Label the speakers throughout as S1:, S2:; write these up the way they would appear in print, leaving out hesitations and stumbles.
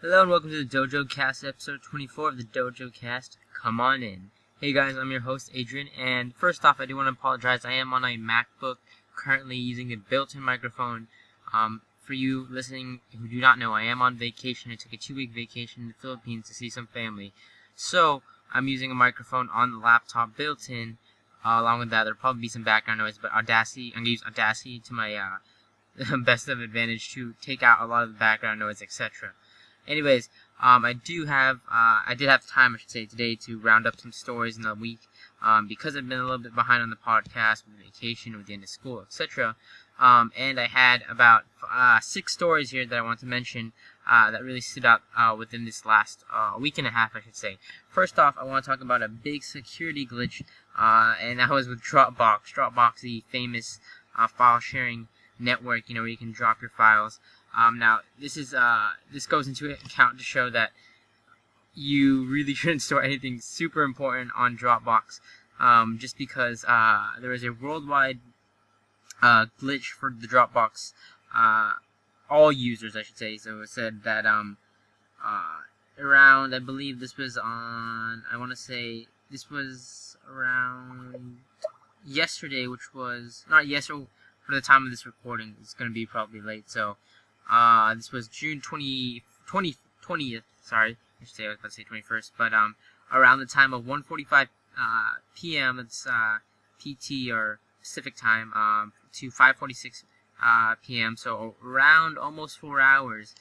S1: Hello and welcome to the DojoCast, episode 24 of the DojoCast. Come on in. Hey guys, I'm your host Adrian, and first off, I do want to apologize. I am on a MacBook, currently using a built-in microphone. For you listening who do not know, I am on vacation. I took a 2-week vacation in the Philippines to see some family. So, I'm using a microphone on the laptop built-in. Along with that, there'll probably be some background noise, but I'm going to use Audacity to my best of advantage to take out a lot of the background noise, etc. Anyways, I did have time, I should say, today to round up some stories in the week, because I've been a little bit behind on the podcast with vacation, with the end of school, etc. And I had about 6 stories here that I want to mention that really stood out within this last week and a half, I should say. First off, I want to talk about a big security glitch, and that was with Dropbox. Dropbox, the famous file sharing network, where you can drop your files. Now, this goes into account to show that you really shouldn't store anything super important on Dropbox, just because there is a worldwide glitch for the Dropbox, all users, I should say. So it said that around, I believe this was on, I want to say this was around yesterday, which was not yesterday. For the time of this recording, it's going to be probably late. So this was June 20th. Sorry, I should say, I was about to say 21st, but around the time of 1:45 p.m. That's PT or Pacific time, to 5:46 p.m. So around almost 4 hours.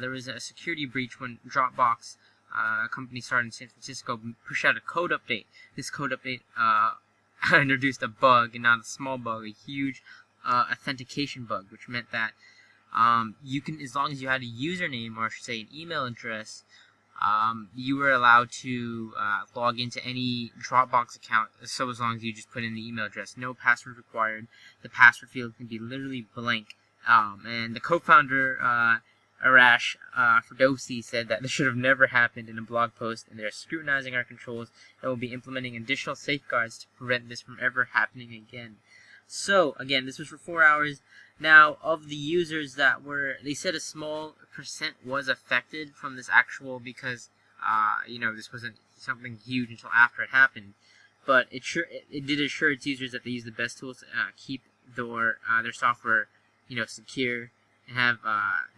S1: There was a security breach when Dropbox, a company started in San Francisco, pushed out a code update. This code update introduced a bug, and not a small bug, a huge authentication bug, which meant that you can, as long as you had a username, or I should say an email address, you were allowed to log into any Dropbox account, so as long as you just put in the email address. No password required. The password field can be literally blank. And the co-founder, Arash Ferdowsi, said that this should have never happened in a blog post, and they're scrutinizing our controls and will be implementing additional safeguards to prevent this from ever happening again. So, again, this was for 4 hours. Now, of the users that were, they said a small percent was affected from this actual, because, this wasn't something huge until after it happened. But it did assure its users that they use the best tools to keep their software, secure, and have,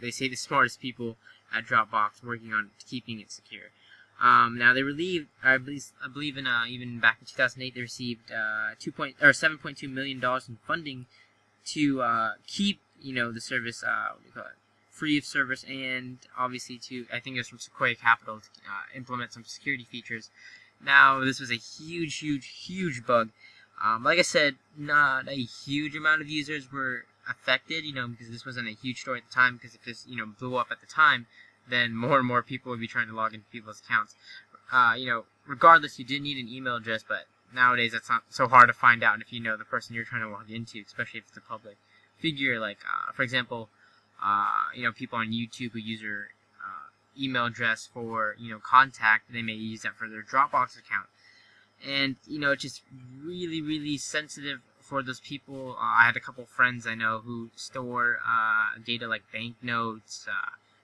S1: they say, the smartest people at Dropbox working on keeping it secure. Now they relieved, I believe in even back in 2008, they received $7.2 million in funding to keep the service free of service, and obviously I think it was from Sequoia Capital, to implement some security features. Now this was a huge bug. Like I said, not a huge amount of users were affected, because this wasn't a huge story at the time. Because if this blew up at the time, then more and more people would be trying to log into people's accounts. Regardless, you did need an email address, but nowadays that's not so hard to find out if you know the person you're trying to log into, especially if it's a public figure. Like, for example, people on YouTube who use your email address for, contact, they may use that for their Dropbox account. And, it's just really sensitive for those people. I had a couple friends I know who store data like banknotes,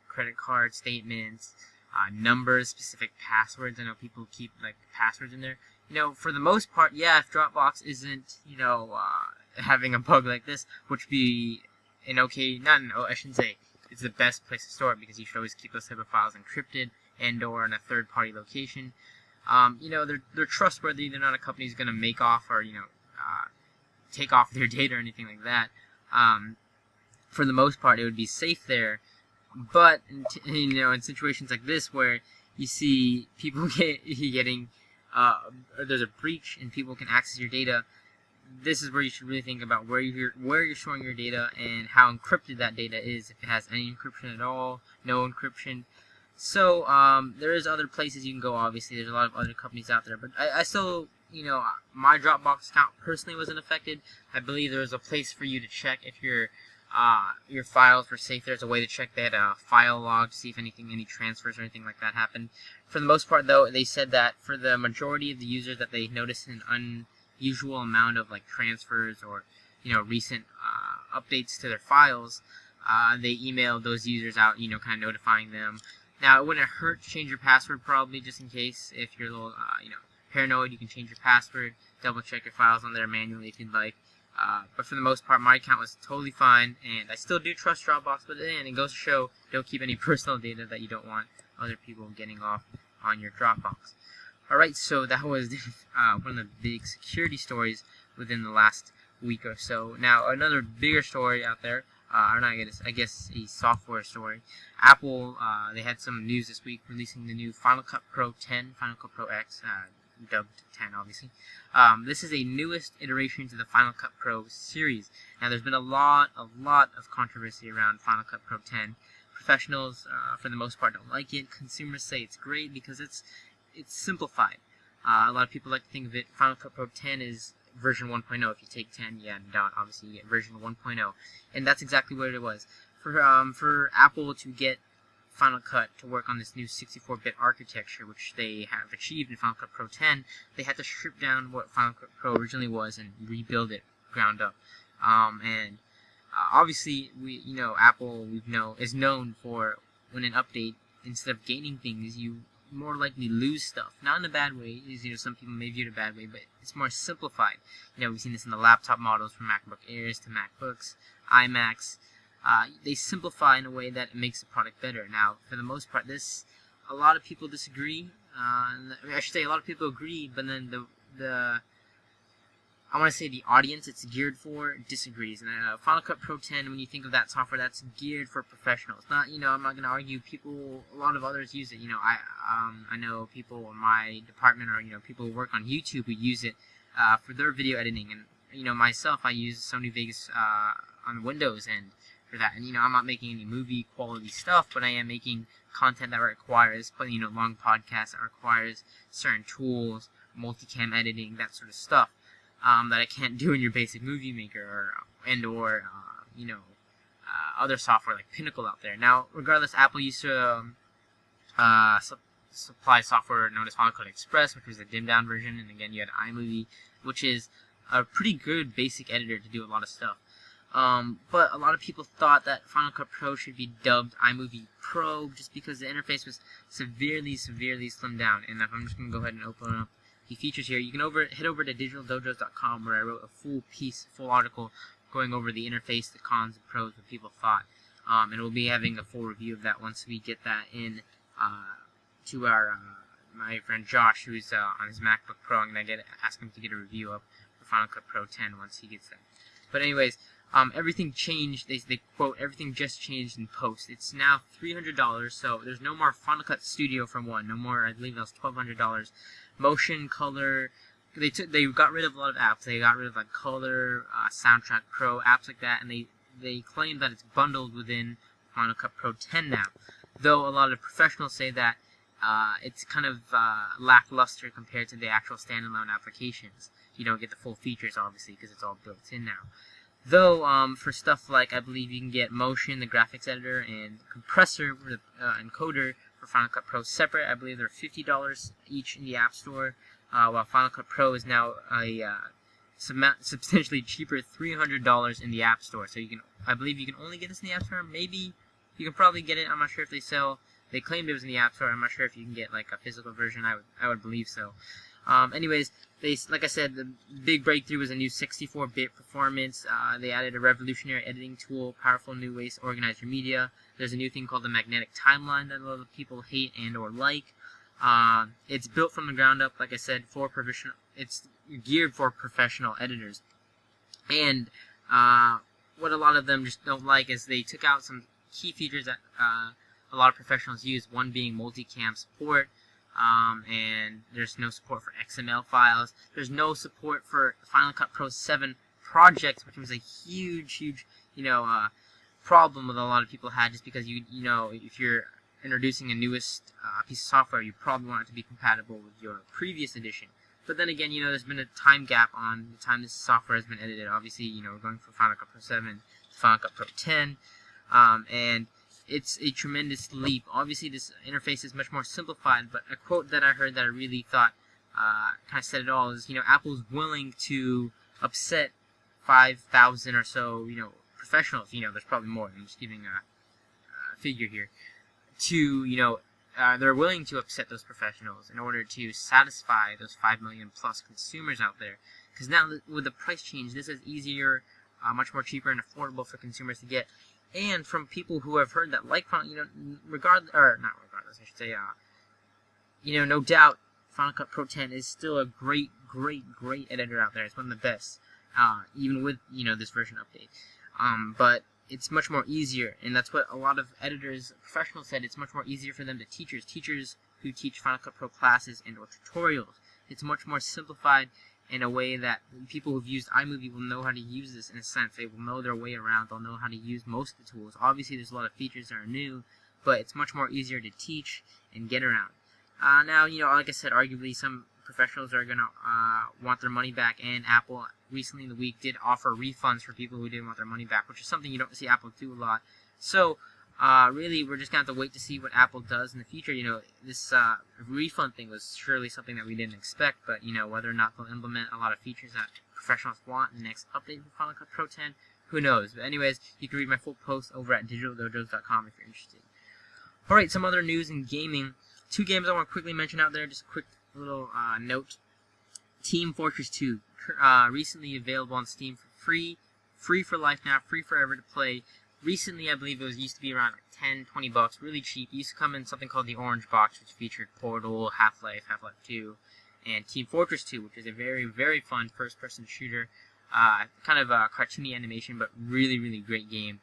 S1: credit card statements, numbers, specific passwords. I know people keep passwords in there. For the most part, yeah, if Dropbox isn't, having a bug like this, which would be I shouldn't say it's the best place to store it, because you should always keep those type of files encrypted and or in a third-party location. They're trustworthy. They're not a company who's going to make off or, take off their data or anything like that. For the most part, it would be safe there. But, in situations like this where you see people getting, there's a breach and people can access your data, this is where you should really think about where you're storing your data and how encrypted that data is, if it has any encryption at all, no encryption. So, there is other places you can go, obviously. There's a lot of other companies out there, but I still, my Dropbox account personally wasn't affected. I believe there was a place for you to check if your files were safe. There's a way to check that file log to see if any transfers or anything like that happened. For the most part, though, they said that for the majority of the users that they noticed an unusual amount of transfers or recent updates to their files, they emailed those users out, kind of notifying them Now, it wouldn't hurt to change your password probably, just in case. If you're a little, paranoid, you can change your password, double check your files on there manually if you'd like. But for the most part, my account was totally fine, and I still do trust Dropbox, but then it goes to show, don't keep any personal data that you don't want other people getting off on your Dropbox. Alright, so that was one of the big security stories within the last week or so. Now, another bigger story out there, I guess a software story. Apple, they had some news this week releasing the new Final Cut Pro 10, Final Cut Pro X, dubbed 10, obviously. This is a newest iteration to the Final Cut Pro series. Now, there's been a lot of controversy around Final Cut Pro 10. Professionals, for the most part, don't like it. Consumers say it's great because it's simplified. A lot of people like to think of it, Final Cut Pro 10 is version 1.0. If you take 10, obviously you get version 1.0. And that's exactly what it was. For Apple to get Final Cut to work on this new 64-bit architecture, which they have achieved in Final Cut Pro 10, they had to strip down what Final Cut Pro originally was and rebuild it ground up. Obviously, Apple is known for when an update, instead of gaining things, you more likely lose stuff. Not in a bad way, some people may view it a bad way, but it's more simplified. We've seen this in the laptop models from MacBook Airs to MacBooks, iMacs. They simplify in a way that it makes the product better. Now, for the most part, a lot of people disagree. I should say a lot of people agree, but then I want to say the audience it's geared for disagrees. And Final Cut Pro 10, when you think of that software, that's geared for professionals. Not, I'm not going to argue. A lot of others use it. I know people in my department or people who work on YouTube who use it for their video editing. And myself, I use Sony Vegas on Windows and for that. And I'm not making any movie quality stuff, but I am making content that requires long podcasts, that requires certain tools, multicam editing, that sort of stuff. That I can't do in your basic movie maker or other software like Pinnacle out there. Now, regardless, Apple used to supply software known as Final Cut Express, which was a dimmed down version, and again you had iMovie, which is a pretty good basic editor to do a lot of stuff. But a lot of people thought that Final Cut Pro should be dubbed iMovie Pro just because the interface was severely slimmed down. And if I'm just going to go ahead and open up the features here, you can head over to digitaldojos.com where I wrote a full article going over the interface, the cons and pros, what people thought. And we'll be having a full review of that once we get that in to our my friend Josh, who's on his MacBook Pro. I'm going to ask him to get a review up for Final Cut Pro 10 once he gets that. But anyways, everything changed. They quote, everything just changed in post. It's now $300, so there's no more Final Cut Studio for one. No more, I believe that was $1,200. Motion, color, they got rid of a lot of apps. They got rid of like Color, Soundtrack Pro, apps like that, and they claim that it's bundled within Final Cut Pro 10 now. Though a lot of professionals say that it's kind of lackluster compared to the actual standalone applications. You don't get the full features, obviously, because it's all built in now. Though, for stuff like, I believe you can get Motion, the graphics editor, and compressor, encoder for Final Cut Pro separate. I believe they're $50 each in the App Store, while Final Cut Pro is now a substantially cheaper $300 in the App Store. So I believe you can only get this in the App Store. Maybe you can probably get it. I'm not sure if they claimed it was in the App Store. I'm not sure if you can get like a physical version. I would believe so. Anyways, like I said, the big breakthrough was a new 64-bit performance. They added a revolutionary editing tool, powerful new ways to organize your media. There's a new thing called the magnetic timeline that a lot of people hate and or like. It's built from the ground up, like I said, for professional. It's geared for professional editors. And what a lot of them just don't like is they took out some key features that a lot of professionals use. One being multicam support. And there's no support for XML files. There's no support for Final Cut Pro 7 projects, which was a huge, problem that a lot of people had, just because if you're introducing a newest piece of software, you probably want it to be compatible with your previous edition. But then again, there's been a time gap on the time this software has been edited. Obviously, we're going from Final Cut Pro 7 to Final Cut Pro 10, and it's a tremendous leap. Obviously, this interface is much more simplified, but a quote that I heard that I really thought kind of said it all is, Apple's willing to upset 5,000 or so, professionals. There's probably more. I'm just giving a figure here. to they're willing to upset those professionals in order to satisfy those 5 million plus consumers out there. Because now with the price change, this is easier, much more cheaper and affordable for consumers to get. And from people who have heard that, like, not regardless, I should say, no doubt, Final Cut Pro 10 is still a great editor out there. It's one of the best, even with, this version update. But it's much more easier, and that's what a lot of editors, professionals said. It's much more easier for them to teachers who teach Final Cut Pro classes and or tutorials. It's much more simplified in a way that people who've used iMovie will know how to use this in a sense. They will know their way around. They'll know how to use most of the tools. Obviously, there's a lot of features that are new, but it's much more easier to teach and get around. Now, like I said, arguably some professionals are going to want their money back, and Apple recently in the week did offer refunds for people who didn't want their money back, which is something you don't see Apple do a lot. So, really, we're just going to have to wait to see what Apple does in the future. This refund thing was surely something that we didn't expect, but, whether or not they'll implement a lot of features that professionals want in the next update for Final Cut Pro 10, who knows. But anyways, you can read my full post over at digitaldojos.com if you're interested. Alright, some other news in gaming. 2 games I want to quickly mention out there, just a quick little note. Team Fortress 2, recently available on Steam for free for life now, free forever to play. Recently, I believe it used to be around like $10-20, really cheap. It used to come in something called the Orange Box, which featured Portal, Half-Life 2, and Team Fortress 2, which is a very, very fun first-person shooter. Kind of a cartoony animation, but really, really great game.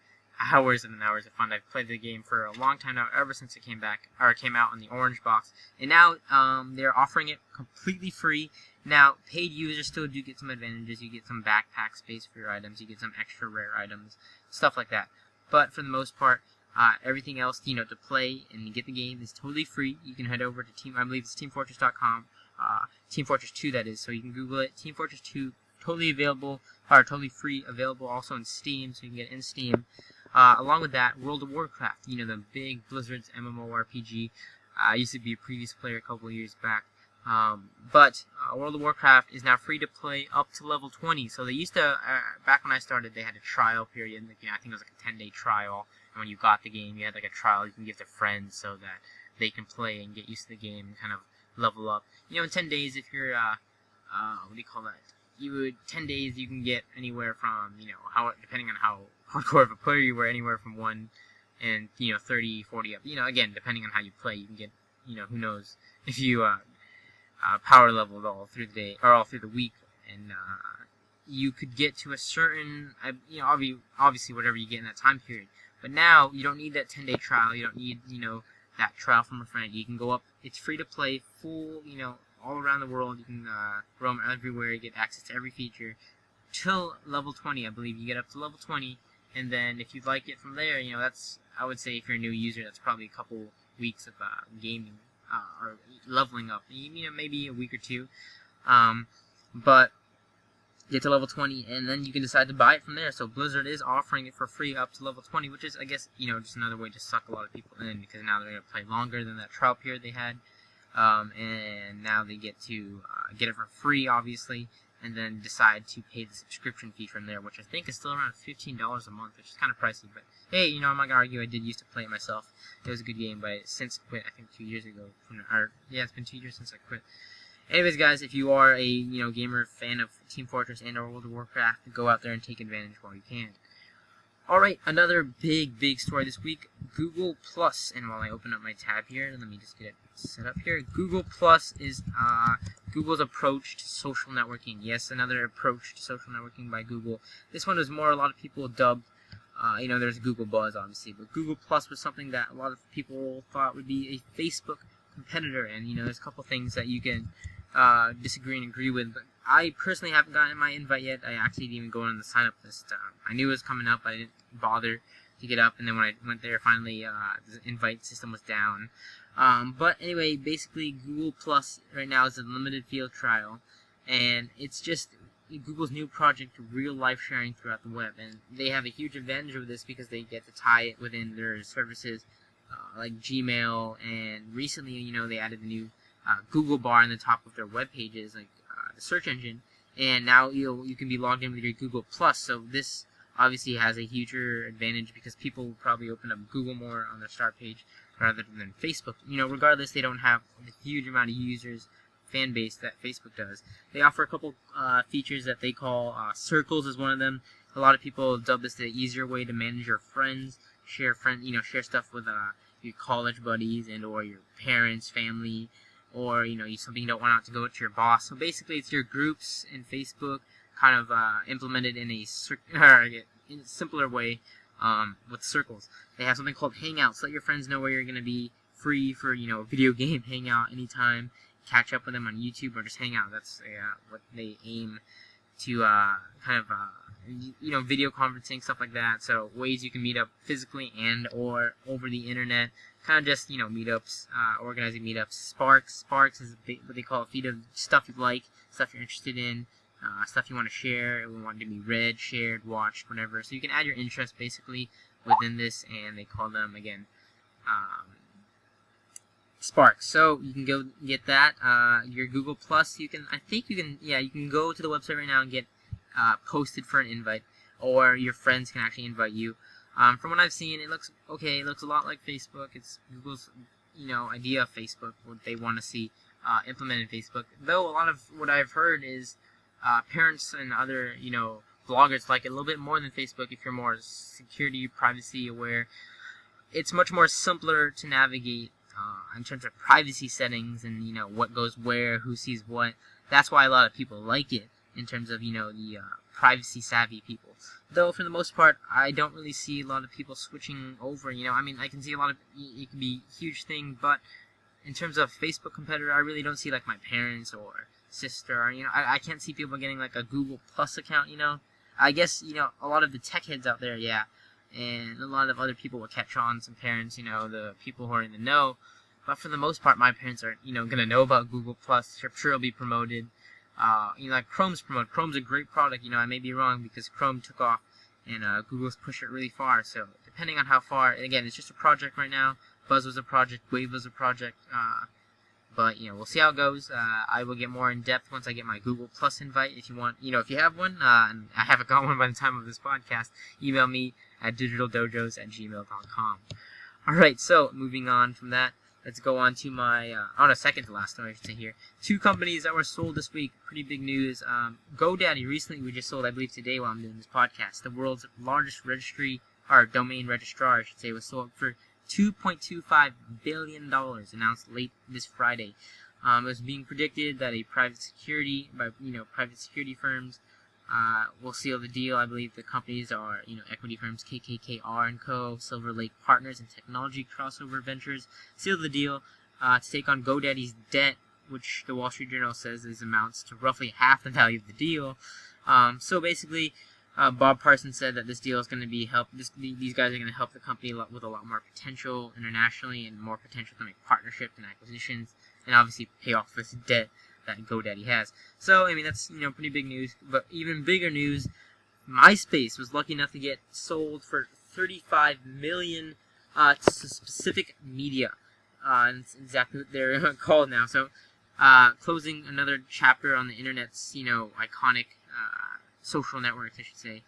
S1: Hours and hours of fun. I've played the game for a long time now, ever since it came out on the Orange Box. And now they're offering it completely free. Now, paid users still do get some advantages. You get some backpack space for your items. You get some extra rare items, stuff like that. But for the most part, everything else, to play and get the game is totally free. You can head over to I believe it's teamfortress.com, Team Fortress 2 that is, so you can Google it. Team Fortress 2, totally available, or totally free, available also in Steam, so you can get it in Steam. Along with that, World of Warcraft, the big Blizzard's MMORPG. I used to be a previous player a couple of years back. But World of Warcraft is now free to play up to level 20. So they used to, back when I started, they had a trial period. I think it was like a 10-day trial. And when you got the game, you had like a trial you can give to friends so that they can play and get used to the game and kind of level up. In 10 days, if you're, what do you call that? 10 days you can get anywhere from, depending on how hardcore of a player you were, anywhere from 1 and, 30, 40 up. Again, depending on how you play, you can get, who knows, if you, power leveled all through the day, or all through the week, and, you could get to a certain, obviously whatever you get in that time period. But now, you don't need that 10-day trial, you don't need, that trial from a friend. You can go up, it's free to play, full, all around the world. You can roam everywhere, get access to every feature, till level 20, I believe. You get up to level 20, and then if you'd like it from there, that's, I would say if you're a new user, that's probably a couple weeks of gaming, or leveling up, maybe a week or two, but get to level 20, and then you can decide to buy it from there. So Blizzard is offering it for free up to level 20, which is, I guess, just another way to suck a lot of people in, because now they're going to play longer than that trial period they had. And now they get to get it for free, obviously, and then decide to pay the subscription fee from there, which I think is still around $15 a month, which is kind of pricey. But hey, I'm not gonna argue. I did used to play it myself. It was a good game, but I since quit. I think 2 years ago. It's been 2 years since I quit. Anyways, guys, if you are a gamer fan of Team Fortress and or World of Warcraft, go out there and take advantage while you can. Alright, another big story this week, Google Plus. And while I open up my tab here, let me just get it set up here. Google Plus is Google's approach to social networking. Yes, another approach to social networking by Google. This one was more, a lot of people dubbed, there's Google Buzz, obviously, but Google Plus was something that a lot of people thought would be a Facebook competitor. And, there's a couple things that you can disagree and agree with, but I personally haven't gotten my invite yet. I actually didn't even go on the sign up list. I knew it was coming up, but I didn't bother to get up, and then when I went there, finally, the invite system was down. But anyway, basically, Google Plus right now is a limited field trial, and it's just Google's new project to real-life sharing throughout the web, and they have a huge advantage of this because they get to tie it within their services, like Gmail, and recently, they added a new Google bar in the top of their web pages, like the search engine, and now you can be logged in with your Google Plus. So this obviously has a huger advantage because people will probably open up Google more on their start page rather than Facebook. Regardless, they don't have the huge amount of users, fan base that Facebook does. They offer a couple features that they call circles is one of them. A lot of people dub this the easier way to manage your friends, share stuff with your college buddies and or your parents, family, or something you don't want out to go to your boss. So basically, it's your groups in Facebook kind of implemented in a simpler way with circles. They have something called Hangouts. Let your friends know where you're going to be free for a video game hangout anytime. Catch up with them on YouTube or just hang out. That's what they aim to video conferencing, stuff like that. So ways you can meet up physically and or over the internet. Kind of just meetups, organizing meetups. Sparks is what they call a feed of stuff you like, stuff you're interested in, stuff you want to share. We want it to be read, shared, watched, whatever. So you can add your interests basically within this, and they call them again Sparks. So you can go get that. Your Google Plus, you can go to the website right now and get posted for an invite, or your friends can actually invite you. From what I've seen, it looks okay. It looks a lot like Facebook. It's Google's idea of Facebook, what they want to see implemented in Facebook. Though a lot of what I've heard is parents and other bloggers like it a little bit more than Facebook if you're more security, privacy aware. It's much more simpler to navigate in terms of privacy settings and what goes where, who sees what. That's why a lot of people like it in terms of the privacy savvy people. Though for the most part, I don't really see a lot of people switching over. I can see a lot of it can be a huge thing, but in terms of Facebook competitor, I really don't see like my parents or sister. Or, I can't see people getting like a Google Plus account. I guess a lot of the tech heads out there, yeah. And a lot of other people will catch on, some parents, the people who are in the know. But for the most part, my parents are, going to know about Google+. I'm sure it'll be promoted. Like Chrome's promoted. Chrome's a great product. I may be wrong because Chrome took off and Google's pushed it really far. So depending on how far, again, it's just a project right now. Buzz was a project. Wave was a project. But, we'll see how it goes. I will get more in depth once I get my Google Plus invite. If you want, if you have one, and I haven't got one by the time of this podcast, email me at digitaldojos@gmail.com. Alright, so moving on from that, let's go on to my, second to last story I should say here. 2 companies that were sold this week, pretty big news. GoDaddy recently we just sold, I believe today while I'm doing this podcast, the world's largest domain registrar, I should say, was sold for $2.25 billion, announced late this Friday. It was being predicted that private security firms will seal the deal. I believe the companies are, equity firms KKR & Co., Silver Lake Partners, and Technology Crossover Ventures seal the deal to take on GoDaddy's debt, which the Wall Street Journal says amounts to roughly half the value of the deal. So basically, Bob Parsons said that this deal is going to be these guys are going to help the company with a lot more potential internationally and more potential to make partnerships and acquisitions, and obviously pay off this debt that GoDaddy has. So, that's, pretty big news. But even bigger news, MySpace was lucky enough to get sold for $35 million to Specific Media. And that's exactly what they're called now. So, closing another chapter on the internet's, iconic social networks, I should say.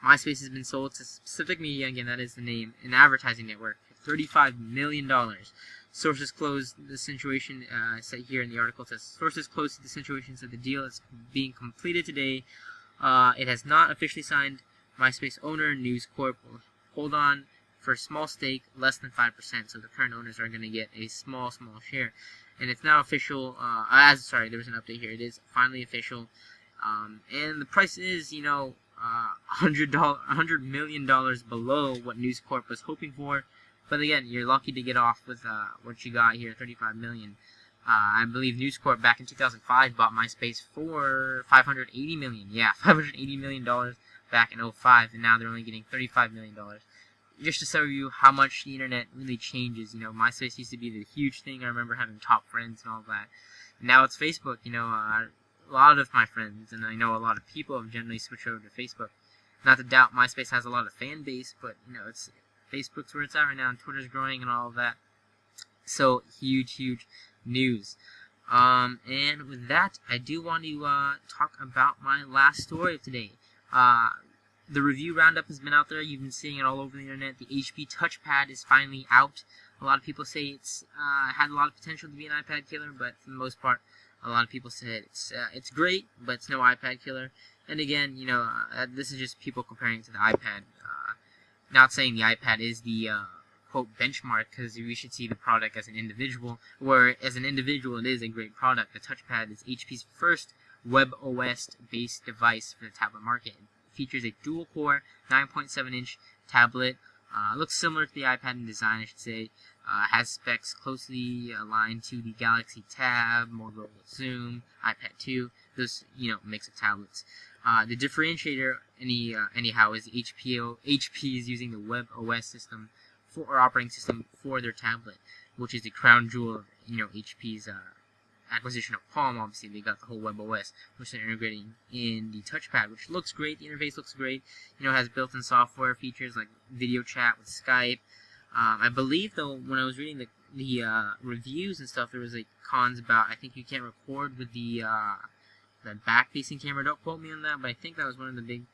S1: MySpace has been sold to Specific Media, again, that is the name, an advertising network, for $35 million. Sources close the situation, said here in the article, says, sources close to the situation said the deal is being completed today. It has not officially signed. MySpace owner News Corp will hold on for a small stake, less than 5%, so the current owners are going to get a small share. And it's now official, there was an update here, it is finally official. And the price is, $100 million below what News Corp was hoping for. But again, you're lucky to get off with what you got here, $35 million. I believe News Corp back in 2005 bought MySpace for $580 million. Yeah, $580 million back in 2005, and now they're only getting $35 million. Just to show you how much the internet really changes. MySpace used to be the huge thing. I remember having top friends and all that. Now it's Facebook. A lot of my friends, and I know a lot of people have generally switched over to Facebook. Not to doubt MySpace has a lot of fan base, but, it's Facebook's where it's at right now, and Twitter's growing and all of that. So, huge news. And with that, I do want to talk about my last story of today. The review roundup has been out there. You've been seeing it all over the internet. The HP touchpad is finally out. A lot of people say it's had a lot of potential to be an iPad killer, but for the most part, a lot of people said it's great, but it's no iPad killer. And again, this is just people comparing it to the iPad. Not saying the iPad is the quote benchmark, because we should see the product as an individual, where as an individual it is a great product. The touchpad is HP's first WebOS based device for the tablet market. It features a dual core 9.7 inch tablet. Looks similar to the iPad in design, I should say. Has specs closely aligned to the Galaxy Tab, Motorola Zoom, iPad 2, those mix of tablets. The differentiator anyhow is HP is using the WebOS system or operating system for their tablet, which is the crown jewel of HP's acquisition of Palm. Obviously, they got the whole WebOS, which they're integrating in the touchpad, which looks great. The interface looks great. Has built-in software features like video chat with Skype. I believe, though, when I was reading the reviews and stuff, there was cons about, I think you can't record with the back-facing camera. Don't quote me on that, but I think that was one of the big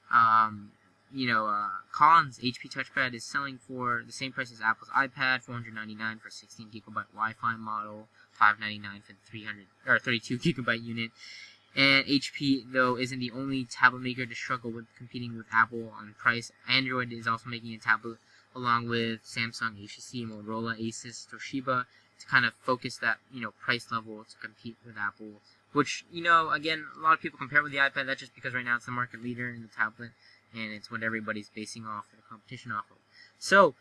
S1: cons. HP touchpad is selling for the same price as Apple's iPad, $499 for a 16 gigabyte Wi-Fi model, $599 for the 32 gigabyte unit. And HP, though, isn't the only tablet maker to struggle with competing with Apple on price. Android is also making a tablet along with Samsung, HTC, Motorola, Asus, Toshiba, to kind of focus that price level to compete with Apple. Which again, a lot of people compare it with the iPad. That's just because right now it's the market leader in the tablet, and it's what everybody's basing off the competition off of. So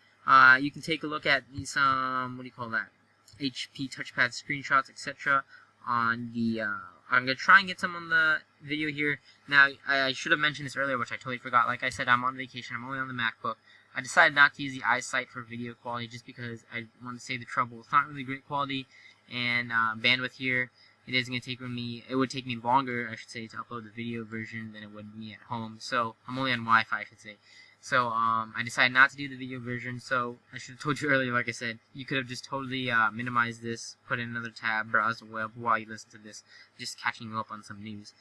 S1: you can take a look at these HP touchpad screenshots, etc. on the I'm gonna try and get some on the video here. Now I should have mentioned this earlier, which I totally forgot. Like I said, I'm on vacation. I'm only on the MacBook. I decided not to use the iSight for video quality just because I wanted to save the trouble. It's not really great quality, and bandwidth here. It would take me longer, I should say, to upload the video version than it would me at home. So I'm only on Wi-Fi, I should say. So I decided not to do the video version. So I should have told you earlier, like I said, you could have just totally minimized this, put in another tab, browse the web while you listen to this, just catching you up on some news.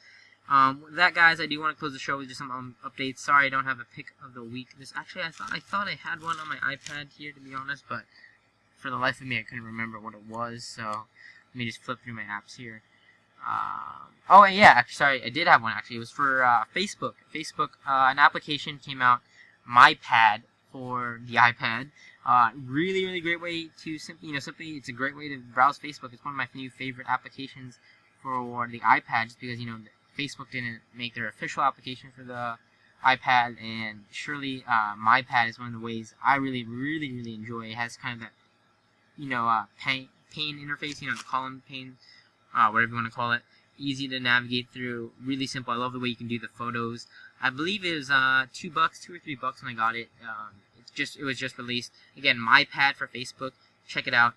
S1: With that, guys, I do want to close the show with just some updates. Sorry I don't have a pick of the week. I thought I had one on my iPad here, to be honest, but for the life of me, I couldn't remember what it was. So let me just flip through my apps here. Sorry, I did have one actually. It was for Facebook. An application came out, MyPad, for the iPad. Really, really great way to simply, it's a great way to browse Facebook. It's one of my new favorite applications for the iPad, just because Facebook didn't make their official application for the iPad, and surely MyPad is one of the ways I really, really, really enjoy. It has kind of that, pane interface, the column pane, whatever you want to call it. Easy to navigate through, really simple. I love the way you can do the photos. I believe it was $2 or $3 when I got it. It was just released. Again, MyPad for Facebook. Check it out.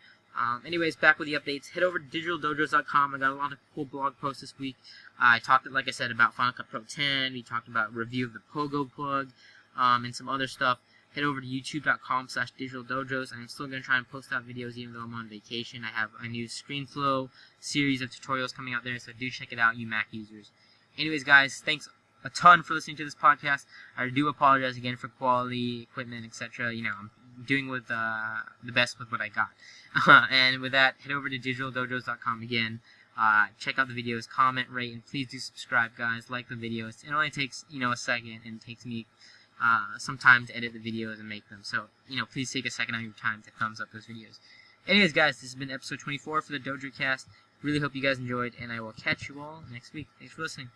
S1: Anyways, back with the updates. Head over to digitaldojos.com. I got a lot of cool blog posts this week. I talked, like I said, about Final Cut Pro 10. We talked about review of the Pogo plug, and some other stuff. Head over to youtube.com/digitaldojos. I'm still going to try and post out videos even though I'm on vacation. I have a new ScreenFlow series of tutorials coming out there, so do check it out, you Mac users. Anyways, guys, thanks a ton for listening to this podcast. I do apologize again for quality, equipment, etc. I'm doing with the best with what I got. And with that, head over to digitaldojos.com again. Check out the videos, comment, rate, and please do subscribe, guys. Like the videos. It only takes a second, and it takes me some time to edit the videos and make them. So please take a second out of your time to thumbs up those videos. Anyways, guys, this has been episode 24 for the DojoCast. Really hope you guys enjoyed, and I will catch you all next week. Thanks for listening.